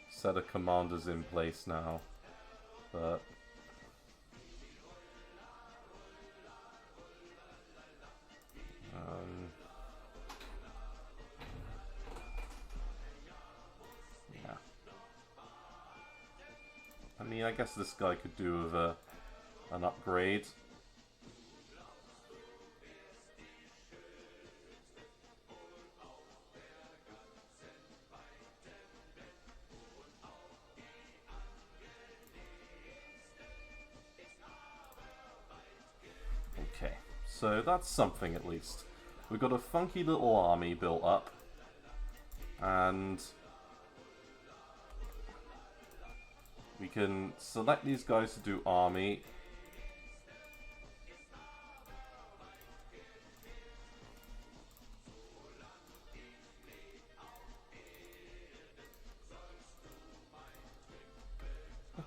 Speaker 1: set of commanders in place now. But yeah. I mean, I guess this guy could do with an upgrade. Okay, so that's something at least. We've got a funky little army built up. And we can select these guys to do army.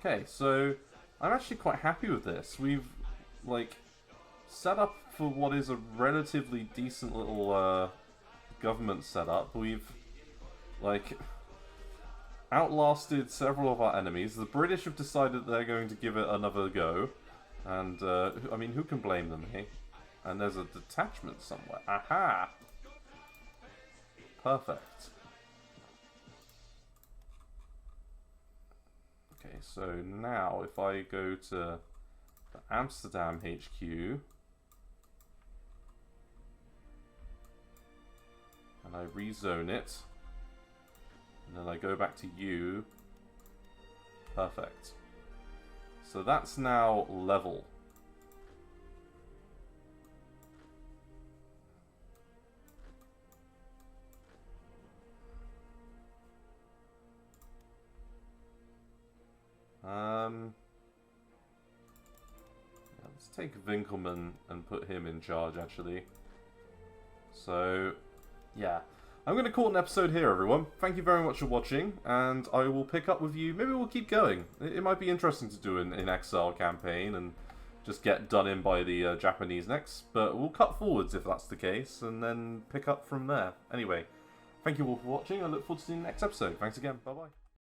Speaker 1: Okay, so I'm actually quite happy with this. We've, like, set up for what is a relatively decent little government setup. We've, like, outlasted several of our enemies. The British have decided they're going to give it another go. And, I mean, who can blame them, eh? And there's a detachment somewhere. Aha! Perfect. Okay, so now if I go to the Amsterdam HQ, and I rezone it, and then I go back to you, perfect. So that's now level. Yeah, let's take Winkelmann and put him in charge, actually. So, yeah. I'm going to call it an episode here, everyone. Thank you very much for watching, and I will pick up with you. Maybe we'll keep going. It might be interesting to do an Exile campaign and just get done in by the Japanese next, but we'll cut forwards if that's the case, and then pick up from there. Anyway, thank you all for watching. I look forward to seeing you in the next episode. Thanks again. Bye-bye.